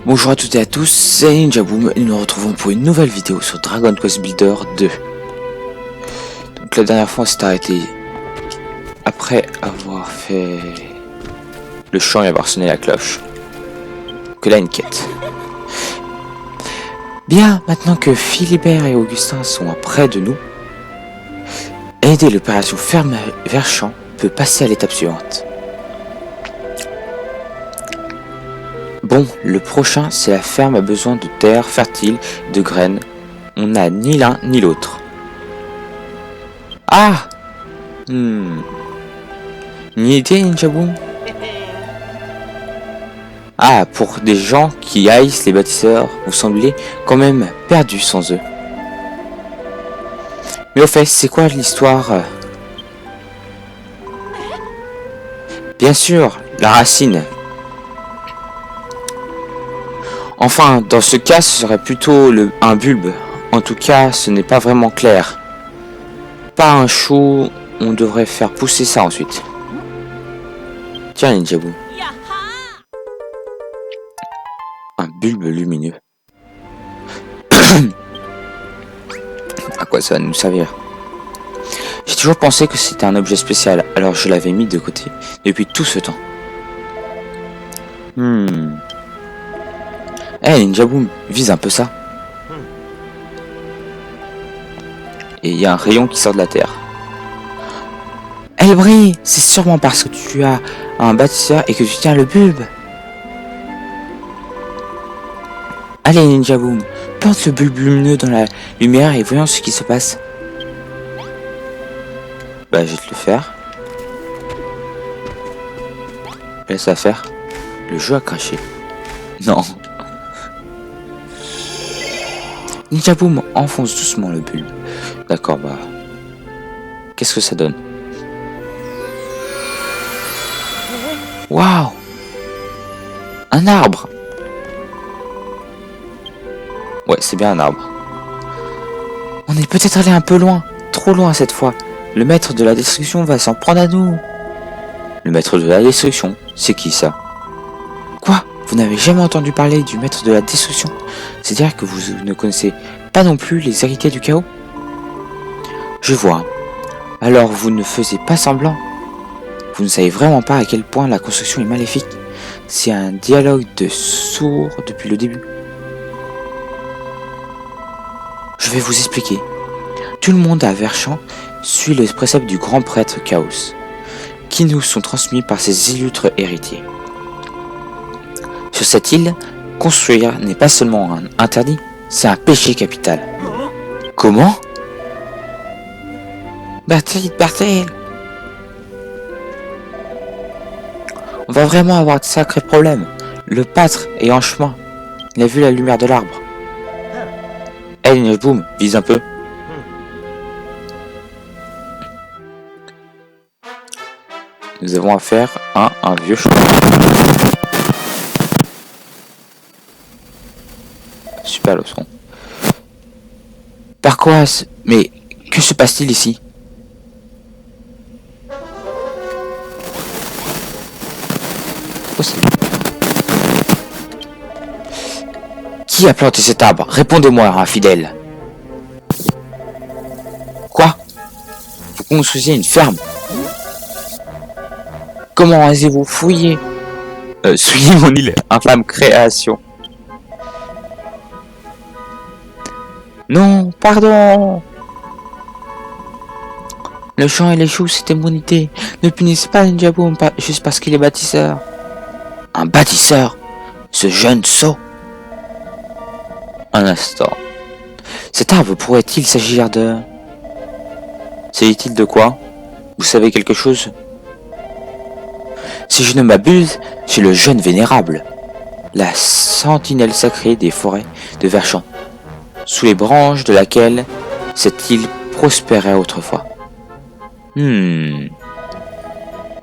Bonjour à toutes et à tous, c'est Ninjaboom et nous nous retrouvons pour une nouvelle vidéo sur Dragon Quest Builder 2. Donc la dernière fois on s'est arrêté après avoir fait le chant et avoir sonné la cloche. Que là une quête. Bien, maintenant que Philibert et Augustin sont près de nous, aider l'opération ferme vers champ peut passer à l'étape suivante. Bon, le prochain, c'est la ferme a besoin de terre fertile, de graines. On n'a ni l'un ni l'autre. Ah Une idée, Ninjaboom? Ah, pour des gens qui haïssent les bâtisseurs, vous semblez quand même perdus sans eux. Mais au fait, c'est quoi l'histoire? Bien sûr, la racine. Enfin, dans ce cas, ce serait plutôt un bulbe. En tout cas, ce n'est pas vraiment clair. Pas un chou, on devrait faire pousser ça ensuite. Tiens, Ninjaboom. Un bulbe lumineux. À quoi ça va nous servir? J'ai toujours pensé que c'était un objet spécial, alors je l'avais mis de côté depuis tout ce temps. Hey, Ninjaboom, vise un peu ça. Et il y a un rayon qui sort de la terre. Elle brille, c'est sûrement parce que tu as un bâtisseur et que tu tiens le bulbe. Allez, Ninjaboom, plante le bulbe lumineux dans la lumière et voyons ce qui se passe. Bah, je vais te le faire. Laisse à faire. Le jeu a craché. Non. Ninjaboom enfonce doucement le bulbe. D'accord, bah... Qu'est-ce que ça donne? Waouh! Un arbre! Ouais, c'est bien un arbre. On est peut-être allé un peu loin. Trop loin cette fois. Le maître de la destruction va s'en prendre à nous. Le maître de la destruction? C'est qui ça? Quoi? Vous n'avez jamais entendu parler du maître de la destruction? C'est-à-dire que vous ne connaissez pas non plus les héritiers du chaos? Je vois. Alors vous ne faisiez pas semblant? Vous ne savez vraiment pas à quel point la construction est maléfique? C'est un dialogue de sourds depuis le début. Je vais vous expliquer. Tout le monde à Verschamp suit le précepte du grand prêtre Chaos, qui nous sont transmis par ses illustres héritiers. Sur cette île, construire n'est pas seulement un interdit, c'est un péché capital. Comment? Bertil! On va vraiment avoir de sacrés problèmes. Le pâtre est en chemin. Il a vu la lumière de l'arbre. Hey, Ninjaboom, vise un peu. Nous avons affaire à un vieux chemin. Super leçon. Par quoi? Mais que se passe-t-il ici? Qui a planté cet arbre? Répondez-moi, infidèle. Quoi? Vous construisez une ferme? Comment osez-vous fouiller? Souiller mon île, infâme création. Non, pardon. Le champ et les choux, c'était mon idée. Ne punissez pas Ninjaboom juste parce qu'il est bâtisseur. Un bâtisseur? Ce jeune sot? Un instant. Cet arbre pourrait-il s'agir de... S'agit-il de quoi? Vous savez quelque chose? Si je ne m'abuse, c'est le jeune vénérable, la sentinelle sacrée des forêts de Verschamp, sous les branches de laquelle cette île prospérait autrefois.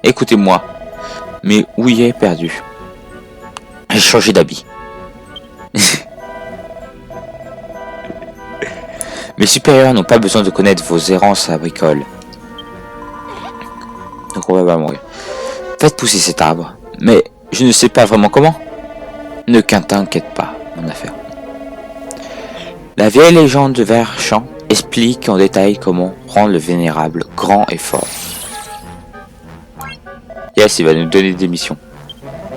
Écoutez-moi, mais où y est perdu? J'ai changé d'habit. Mes supérieurs n'ont pas besoin de connaître vos errances à bricole. Donc on va pas mourir. Faites pousser cet arbre, mais je ne sais pas vraiment comment. Ne t'inquiète pas, mon affaire. La vieille légende de Verchamp explique en détail comment rendre le vénérable grand et fort. Yes, il va nous donner des missions.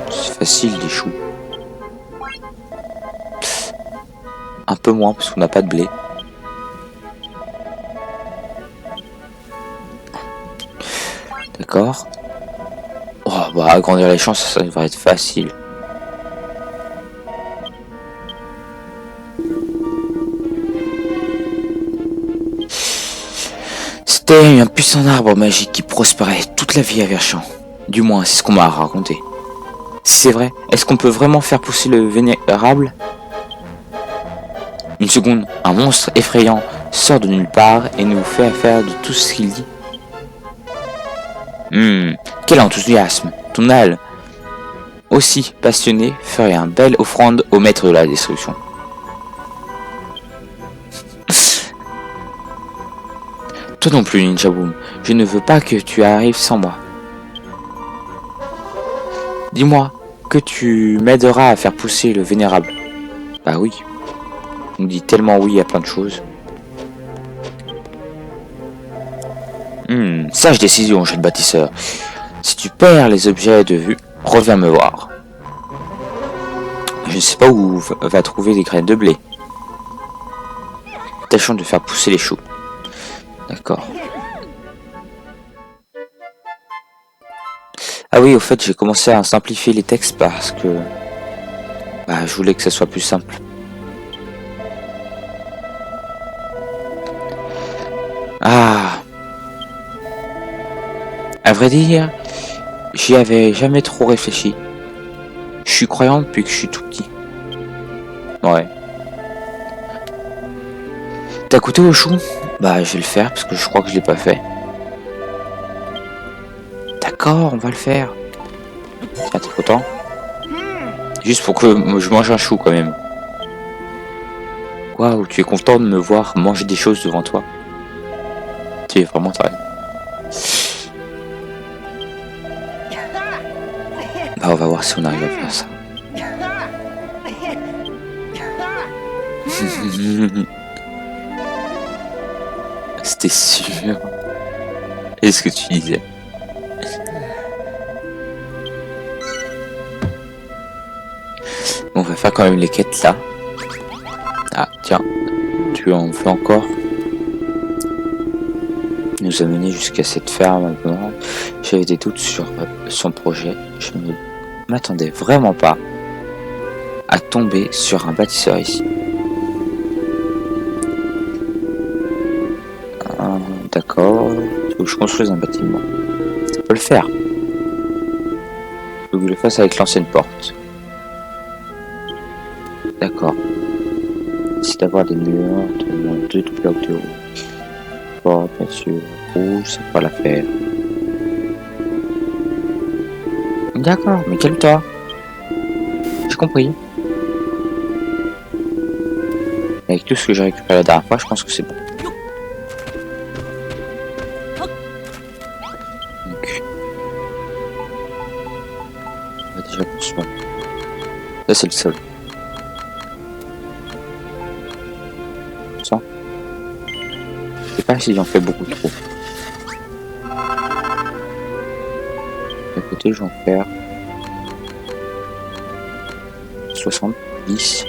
C'est facile, des choux. Un peu moins parce qu'on n'a pas de blé. D'accord. Oh, bah, agrandir les champs, ça devrait être facile. C'était un puissant arbre magique qui prospérait toute la vie à Verchamp. Du moins, c'est ce qu'on m'a raconté. Si c'est vrai, est-ce qu'on peut vraiment faire pousser le vénérable? Une seconde, un monstre effrayant sort de nulle part et nous fait faire de tout ce qu'il dit. Quel enthousiasme! Ton âle, aussi passionné, ferait une belle offrande au maître de la destruction. Toi non plus, Ninja Boom, je ne veux pas que tu arrives sans moi. Dis-moi que tu m'aideras à faire pousser le vénérable. Bah oui. On dit tellement oui à plein de choses. Sage décision, jeune bâtisseur. Si tu perds les objets de vue, reviens me voir. Je ne sais pas où va trouver des graines de blé. Tâchons de faire pousser les choux. D'accord. Ah oui, au fait, j'ai commencé à simplifier les textes parce que je voulais que ça soit plus simple. Ah. À vrai dire, j'y avais jamais trop réfléchi. Je suis croyant depuis que je suis tout petit. Ouais. T'as goûté au chou? Bah, je vais le faire parce que je crois que je l'ai pas fait. D'accord, on va le faire. Tiens, t'es content? Juste pour que je mange un chou quand même. Waouh, tu es content de me voir manger des choses devant toi? Tu es vraiment très. Bah, on va voir si on arrive à faire ça. C'était sûr. Est-ce que tu disais? On va faire quand même les quêtes là. Ah tiens, tu en fais encore. Nous a mené jusqu'à cette ferme. J'avais des doutes sur son projet. Je ne m'attendais vraiment pas à tomber sur un bâtisseur ici. D'accord. Il faut que je construise un bâtiment. Ça peut le faire. Il faut que je le fasse avec l'ancienne porte. D'accord. C'est d'avoir des murs de moins 2 blocs de haut. Porte, bien sûr. Rouge, ça va la faire. D'accord, mais calme-toi. J'ai compris. Avec tout ce que j'ai récupéré la dernière fois, je pense que c'est bon. Donc, on va déjà construire. Là, c'est le sol. Ça. Je sais pas si j'en fais beaucoup trop. À côté, j'en fais 70.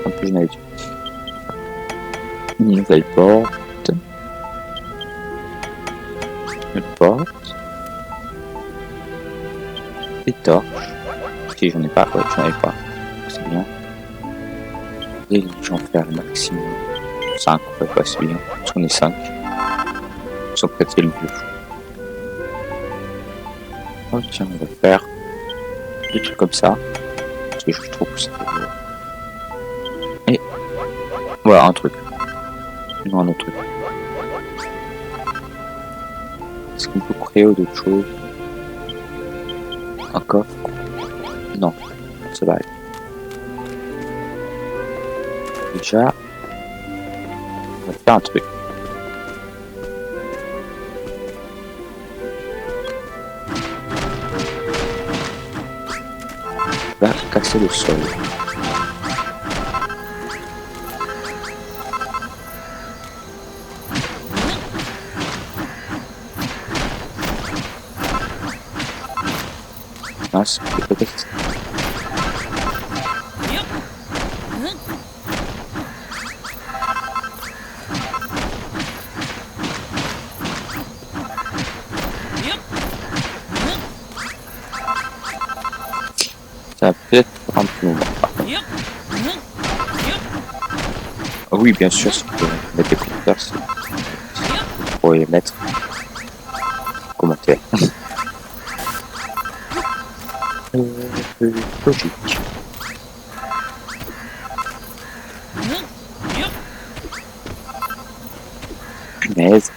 En plus, j'en avais une nouvelle porte. Une porte. Des torches. Ok, j'en ai pas. Ouais, j'en ai pas. C'est bien. Et j'en fais un maximum. 5, ouais, pas c'est bien. Parce qu'on est 5. Ils sont prêtés le vieux fou. Oh tiens, on va faire des trucs comme ça. Parce que je trouve que ça fait... Et voilà un truc. Non, un autre truc. Est-ce qu'on peut créer d'autres choses? Un coffre? Non, ça va aller. Déjà, on va faire un truc. traverser le sol. Mince, peut-être. Ça va peut-être prendre un petit moment. Ah oui, bien sûr, si tu peux mettre des commentaires, c'est pour les mettre. Commentaires. Logique. Punaise.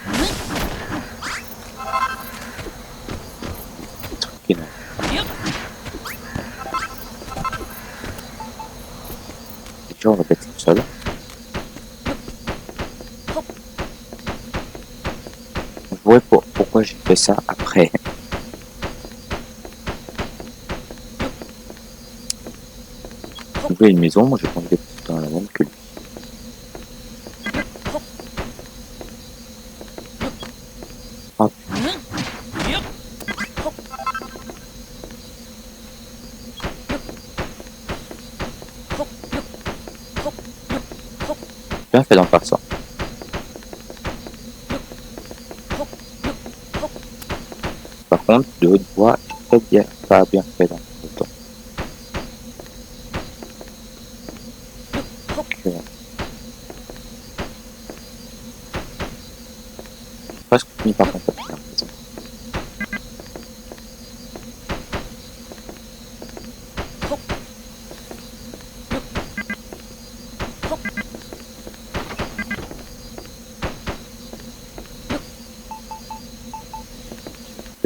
Truc énorme. Déjà, on va mettre le sol. Vous voyez pourquoi j'ai fait ça après. On veut une maison, moi j'ai pas envie d'être dans la même que lui. Hop. Bien fait d'en faire ça. Par contre, de haute voix, très bien, pas bien fait dans le temps. Presque fini par contre.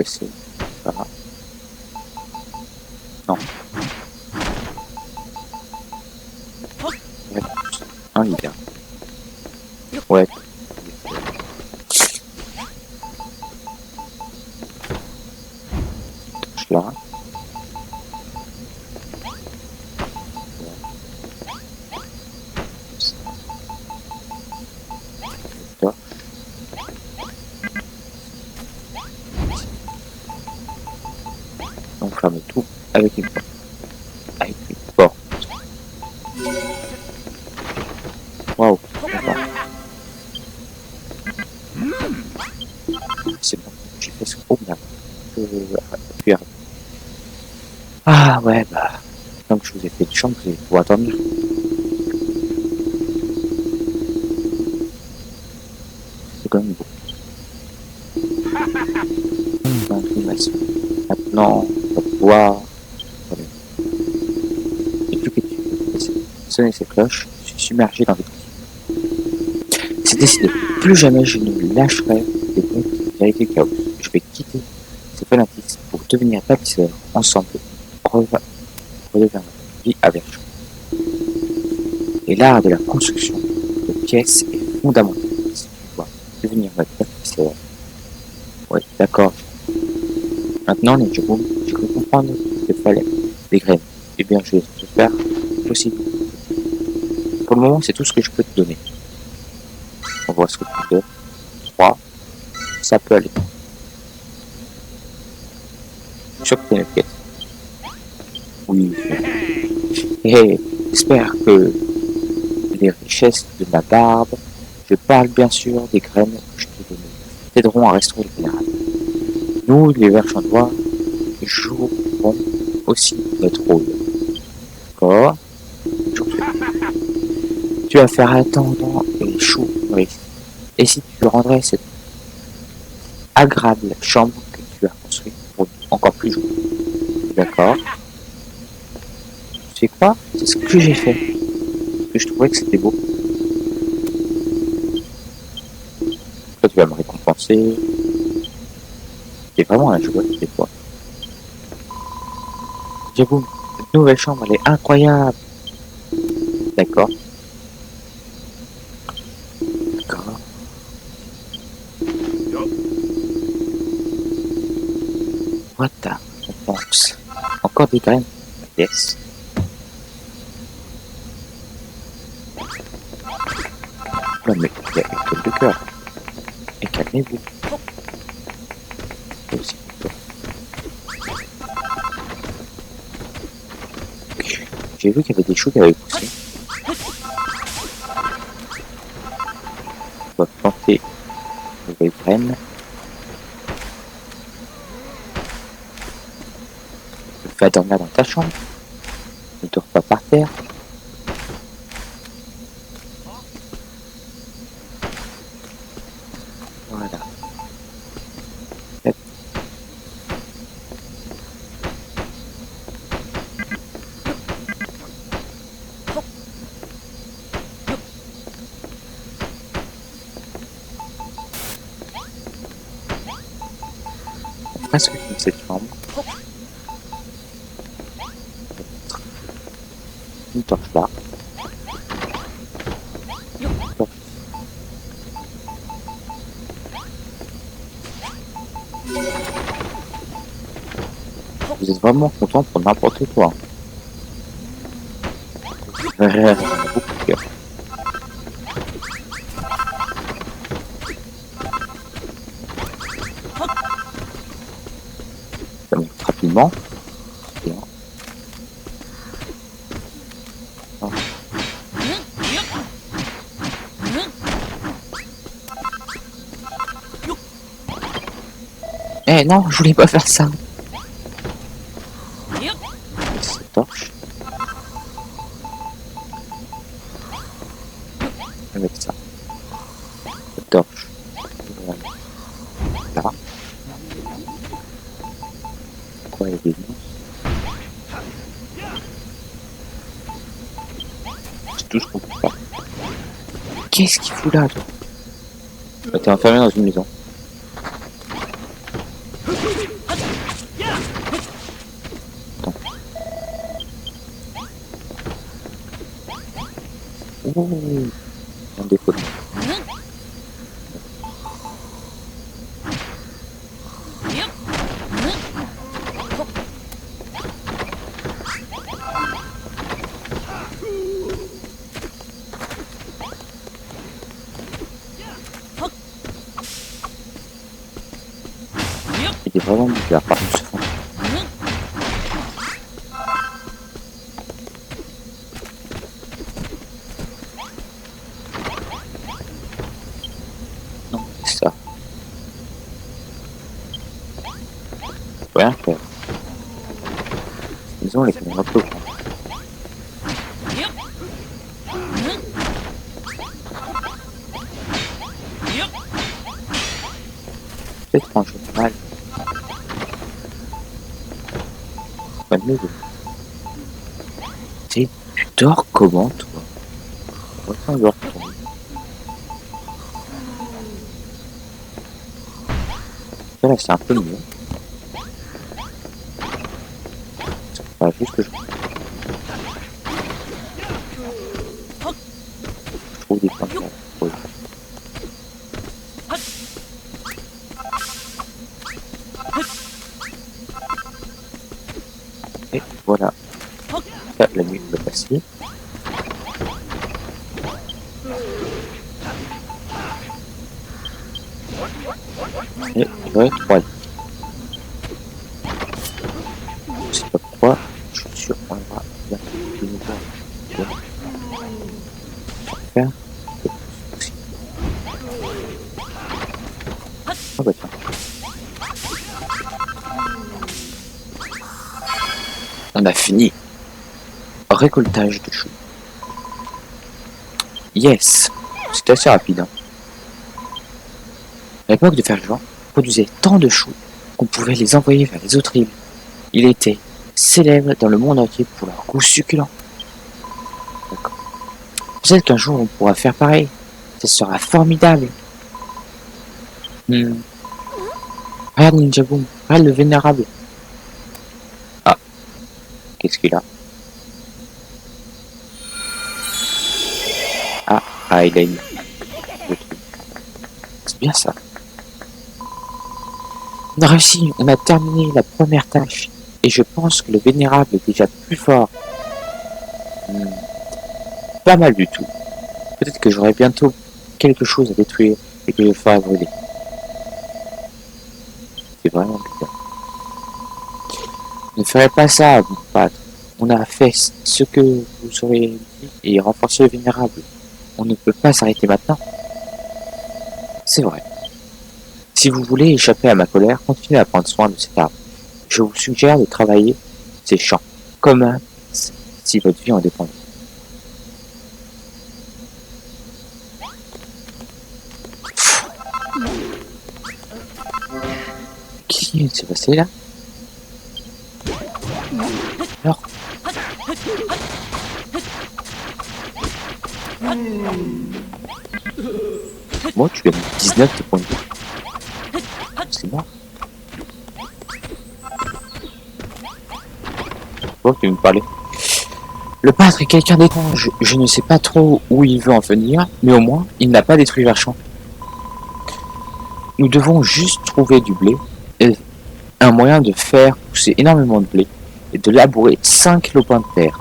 C'est voilà. Non. Ouais. Un hiver. Ouais. Touche là. Torche. On ferme tout avec une porte. Avec une porte. Waouh. C'est bon. J'ai fait ce gros merde. Puis, ah ouais, bah. Comme je vous ai fait de chambre, vous allez pouvoir dormir. C'est quand même beau. Maintenant, on va pouvoir. Et plus que tu sonner ces cloches, je suis submergé dans les trucs. C'est décidé. Plus jamais je ne lâcherai des comptes vérité chaos. Je vais quitter ces fanatiques pour devenir bâtisseur ensemble. Relever notre vie à Verge. Et l'art de la construction de pièces est fondamental si tu dois devenir notre bâtisseur. Ouais, d'accord. Maintenant, les Jérôme, je peux comprendre qu'il fallait des graines. Eh bien, je vais te faire possible. Pour le moment, c'est tout ce que je peux te donner. On voit ce que tu peux. 3. Ça peut aller. Je suis sûr que t'es une pièce. Oui. Et j'espère que les richesses de ma barbe, je parle bien sûr des graines que je t'ai données, t'aideront à restaurer le minéral. Nous, les Verchandois, jouerons aussi notre rôle. D'accord? Tu vas faire attendre et chaud, oui. Et si tu rendrais cette agréable chambre que tu as construite pour encore plus jolie. D'accord? Tu sais quoi? C'est ce que j'ai fait. Parce que je trouvais que c'était beau. Toi, tu vas me récompenser. C'est vraiment un joueur, des fois. J'avoue, cette nouvelle chambre, elle est incroyable. D'accord. D'accord. What the réponse. Encore des graines. Yes. Oula, mais il y a une toile de cœur. Et calmez-vous. Aussi. J'ai vu qu'il y avait des choux qui avaient poussé. On va planter de nouvelles graines. Va dormir dans ta chambre. Ne dors pas par terre. Voilà. Hop. Presque comme cette chambre. Une torche là. Vous êtes vraiment content pour n'importe quoi. Beaucoup de cœur. Ça monte rapidement. Bien. Eh non, je voulais pas faire ça. Cette torche. Avec ça. Cette torche. Voilà. Là. Quoi, il y a des monstres. C'est tout ce qu'on peut faire. Qu'est-ce qu'il fout là, toi? Bah, t'es enfermé dans une maison. Attends. Ouh, un défaut. Il est vraiment bizarre par contre ce fond. Non, c'est ça. Je peux rien faire. Ils ont les caméras peu. Peut-être un jeu mal. Pas de nouveau. Tu dors comment toi? Pourquoi dors toi? Là c'est un peu mieux. C'est pas juste que je trouve des points de vue. Et voilà. Là, la nuit va passer. Et il va être 3. Je sais pas pourquoi, je suis sûr qu'on va bien de nouveau. Faire. Ah bah tiens. On a fini. Récoltage de choux. Yes. C'était assez rapide. Hein. À l'époque de Ferjouan, on produisait tant de choux qu'on pouvait les envoyer vers les autres îles. Il était célèbre dans le monde entier pour leur goût succulent. D'accord. Peut-être qu'un jour on pourra faire pareil. Ce sera formidable. Regarde Ninja Boom, regarde le vénérable. Ah, qu'est-ce qu'il a? Ah, il a une... C'est bien ça. On a réussi, on a terminé la première tâche. Et je pense que le vénérable est déjà plus fort. Pas mal du tout. Peut-être que j'aurai bientôt quelque chose à détruire et que je ferai brûler. C'est vraiment bizarre. Ne ferai pas ça, mon pâtre. On a fait ce que vous auriez dit et renforcé le vénérable. On ne peut pas s'arrêter maintenant. C'est vrai. Si vous voulez échapper à ma colère, continuez à prendre soin de cet arbre. Je vous suggère de travailler ces champs, comme si votre vie en dépendait. Qu'est-ce qui s'est passé là? Alors, moi tu gagnes 19 de points de vie. C'est mort. Bon, tu veux me parler. Le pâtre est quelqu'un d'étrange. Je ne sais pas trop où il veut en venir, mais au moins, il n'a pas détruit leur champ. Nous devons juste trouver du blé et un moyen de faire pousser énormément de blé et de labourer 5 lopins de terre.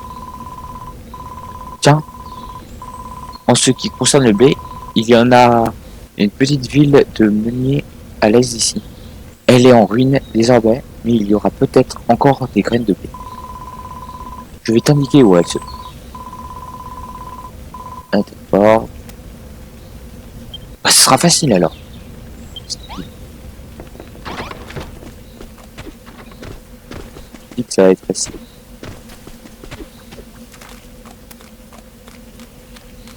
Tiens, en ce qui concerne le blé, il y en a une petite ville de Meunier à l'est d'ici. Elle est en ruine désormais, mais il y aura peut-être encore des graines de blé. Je vais t'indiquer où elle se trouve. D'accord. Bah, ce sera facile alors. Je dis que ça va être facile.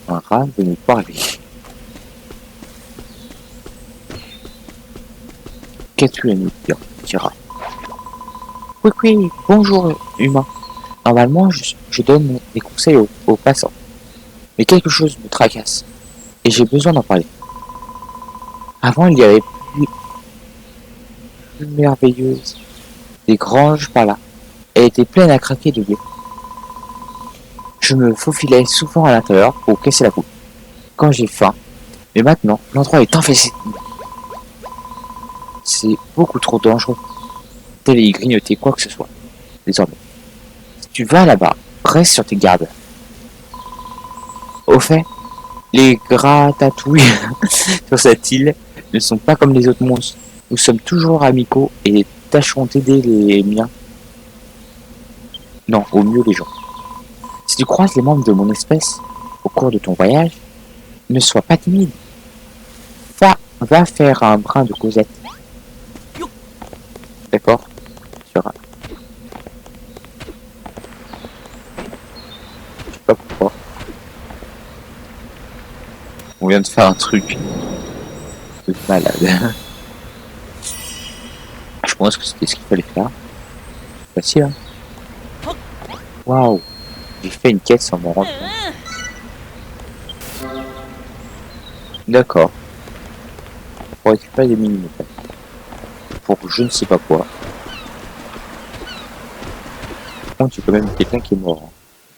Un rat de nous parler. Qu'as-tu à nous dire, petit rat? Oui, oui, bonjour, humain. Normalement, je donne des conseils aux passants. Mais quelque chose me tracasse. Et j'ai besoin d'en parler. Avant, il y avait plus merveilleuse. Des granges par là. Elle était pleine à craquer de blé. Je me faufilais souvent à l'intérieur pour casser la coupe. Quand j'ai faim. Mais maintenant, l'endroit est infesté. C'est beaucoup trop dangereux d'aller y grignoter quoi que ce soit. Désormais. Si tu vas là-bas, reste sur tes gardes. Au fait, les gratatouilles sur cette île ne sont pas comme les autres monstres. Nous sommes toujours amicaux et tâcherons d'aider les miens. Non, au mieux les gens. Si tu croises les membres de mon espèce au cours de ton voyage, ne sois pas timide. Va faire un brin de causette. D'accord? Je sais pas pourquoi. On vient de faire un truc de malade. Je pense que c'était ce qu'il fallait faire. C'est facile, hein? Waouh! J'ai fait une quête sans m'en rendre compte. D'accord. Pour récupérer des mini-métals. Pour je ne sais pas quoi. Par contre, il y a quand même quelqu'un qui est mort. Hein.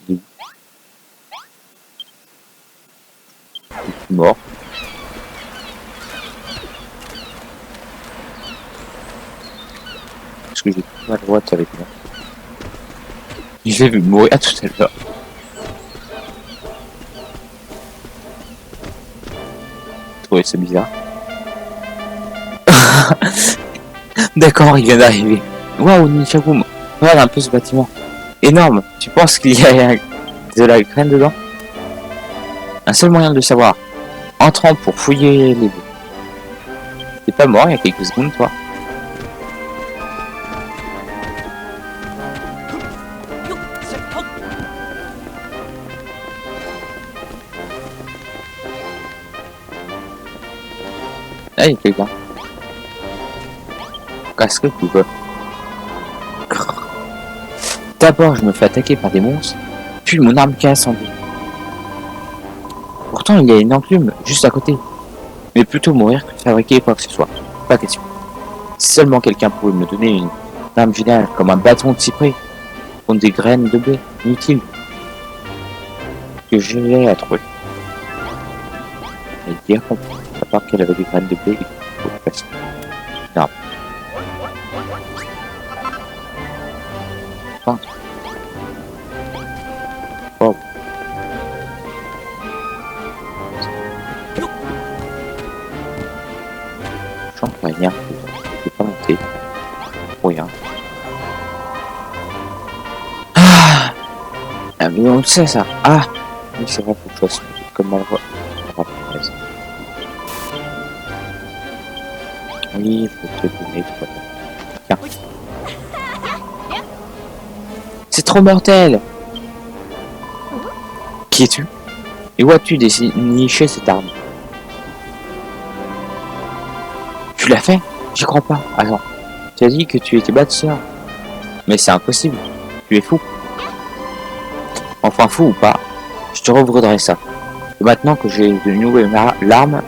Il est mort. Parce que j'ai ma droite avec moi. Je l'ai vu mourir tout à l'heure. Je trouvais ça bizarre. D'accord, il vient d'arriver. Waouh, Ninjagoum, regarde un peu ce bâtiment. Énorme. Tu penses qu'il y a de la graine dedans? Un seul moyen de le savoir. Entrant pour fouiller les bouts. T'es pas mort il y a quelques secondes, toi? Ah, il y a quelqu'un. Qu'est-ce que tu veux? D'abord, je me fais attaquer par des monstres, puis mon arme qui a incendie. Pourtant, il y a une enclume juste à côté. Mais plutôt mourir que de fabriquer quoi que ce soit. Pas question. Si seulement quelqu'un pouvait me donner une arme géniale, comme un bâton de cyprès, contre des graines de blé, inutiles, que je l'ai à trouver. Elle est bien compris, à part qu'elle avait des graines de blé et de façon. Non. Enfin. Oh. Mais on le sait ça. Ah oui, c'est vrai, faut que je fasse comme on le voit. Oui, il faut te donner toi. Tiens. C'est trop mortel. Qui es-tu? Et où as-tu déniché cette arme? Tu l'as fait? J'y crois pas. Attends. Tu as dit que tu étais bâtisseur. Mais c'est impossible. Tu es fou. Enfin fou ou pas, je te revaudrai ça. Et maintenant que j'ai de nouvelles larmes,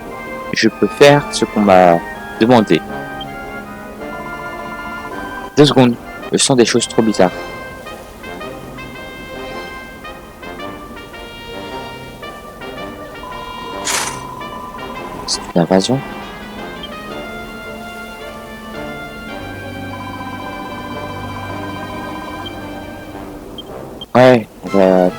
je peux faire ce qu'on m'a demandé. 2 secondes. Je sens des choses trop bizarres. C'est une invasion. Ouais, on va...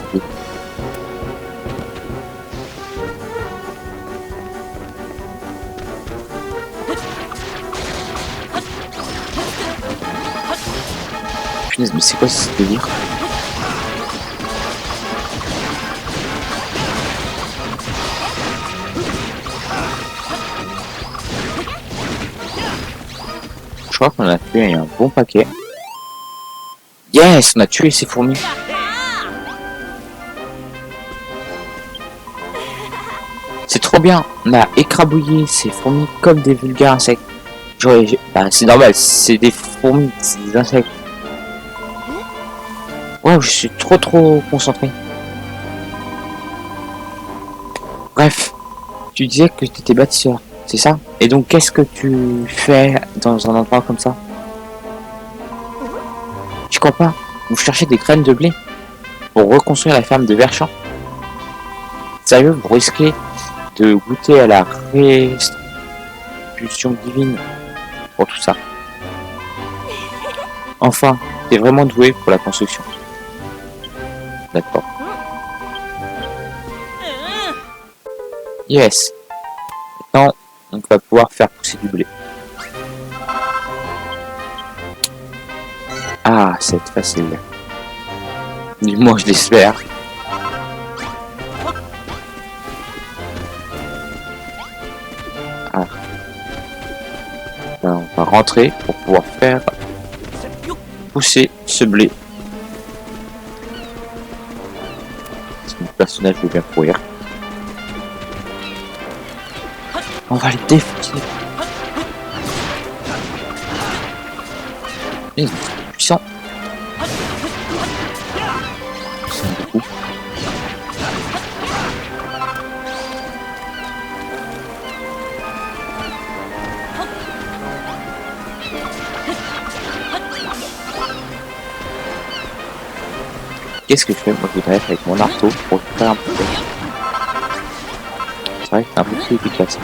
Punaise, mais c'est quoi ce délire? Je crois qu'on a fait un bon paquet. Yes, on a tué ces fourmis. C'est trop bien, on a écrabouillé ces fourmis comme des vulgaires insectes. Bah, c'est normal, c'est des fourmis, c'est des insectes. Ouais, je suis trop concentré. Bref, tu disais que tu étais bâtisseur, c'est ça? Et donc, qu'est-ce que tu fais dans un endroit comme ça? Tu crois pas? Vous cherchez des graines de blé pour reconstruire la ferme de Verchamp? Sérieux, vous risquez de goûter à la restitution divine pour tout ça. Enfin, t'es vraiment doué pour la construction. D'accord. Yes. Maintenant, on va pouvoir faire pousser du blé. Ah, c'est facile. Du moins, je l'espère. Ah. Là, on va rentrer pour pouvoir faire pousser ce blé. Mon personnage veut bien courir. On va le défoncer. C'est puissant. C'est beaucoup. Qu'est-ce que je fais? Moi, je voudrais être avec mon marteau pour faire un peu. C'est vrai que c'est un peu plus efficace.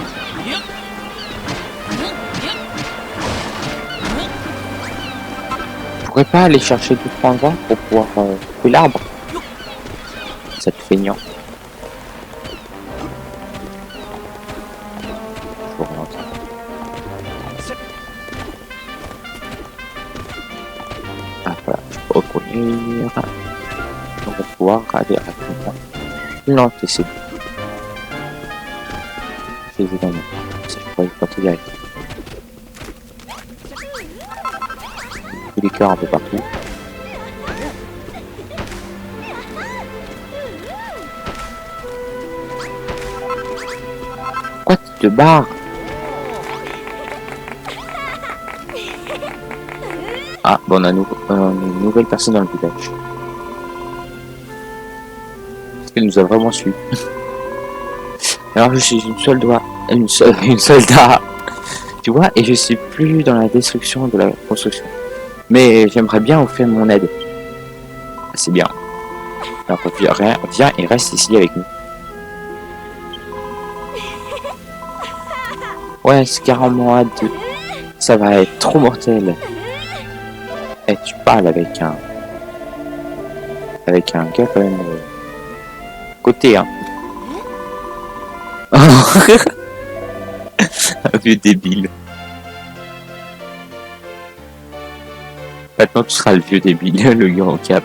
Je pourrais pas aller chercher d'autres endroits pour pouvoir couper l'arbre. Cette feignant. Je vous relance. Ah voilà, je peux reconnaître. On va pouvoir aller rapidement planter ces deux. C'est évidemment. Ça, je pourrais planter direct. Des cœurs un peu partout. Pourquoi tu te barres? Ah, bon, on a une nouvelle personne dans le village. Est-ce qu'elle nous a vraiment su? Alors, je suis une soldat, tu vois, et je suis plus dans la destruction de la construction. Mais j'aimerais bien offrir mon aide. C'est bien. Alors, viens et reste ici avec nous. Ouais, c'est carrément hâte de... Ça va être trop mortel. Et tu parles avec un gars quand même côté, hein. Un vieux débile. Maintenant tu seras le vieux débile, le gars en cap.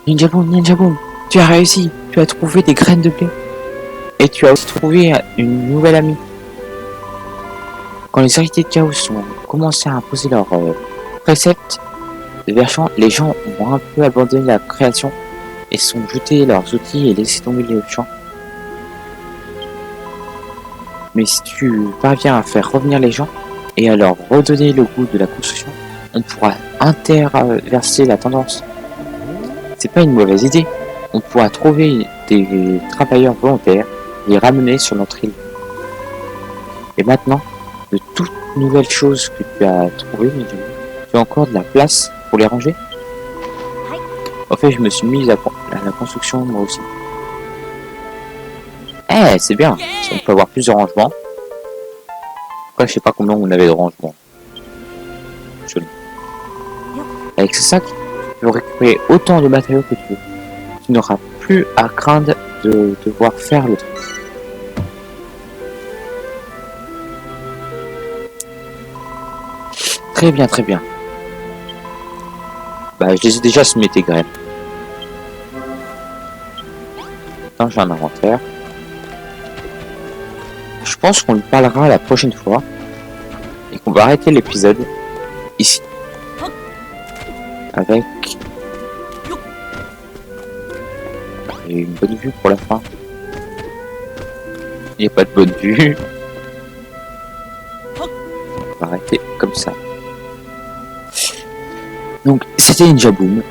Ninja Boom, tu as réussi, tu as trouvé des graines de blé. Et tu as aussi trouvé une nouvelle amie. Quand les héritiers de Chaos ont commencé à imposer leurs préceptes, les gens ont un peu abandonné la création et sont jetés leurs outils et laissé tomber les champs. Mais si tu parviens à faire revenir les gens et à leur redonner le goût de la construction, on pourra interverser la tendance. C'est pas une mauvaise idée. On pourra trouver des travailleurs volontaires et les ramener sur notre île. Et maintenant, de toutes nouvelles choses que tu as trouvées, tu as encore de la place pour les ranger? En fait, je me suis mise à la construction moi aussi. Eh, c'est bien. On peut avoir plusieurs rangements. Après, je sais pas combien on avait de rangements. Joli. Avec ce sac, tu peux récupérer autant de matériaux que tu veux. Tu n'auras plus à craindre de devoir faire le truc. Très bien, très bien. Bah, je les ai déjà semés tes graines. Maintenant, j'ai un inventaire. Je pense qu'on lui parlera la prochaine fois et qu'on va arrêter l'épisode ici. Avec une bonne vue pour la fin. Il n'y a pas de bonne vue. On va arrêter comme ça. Donc, c'était Ninja Boom.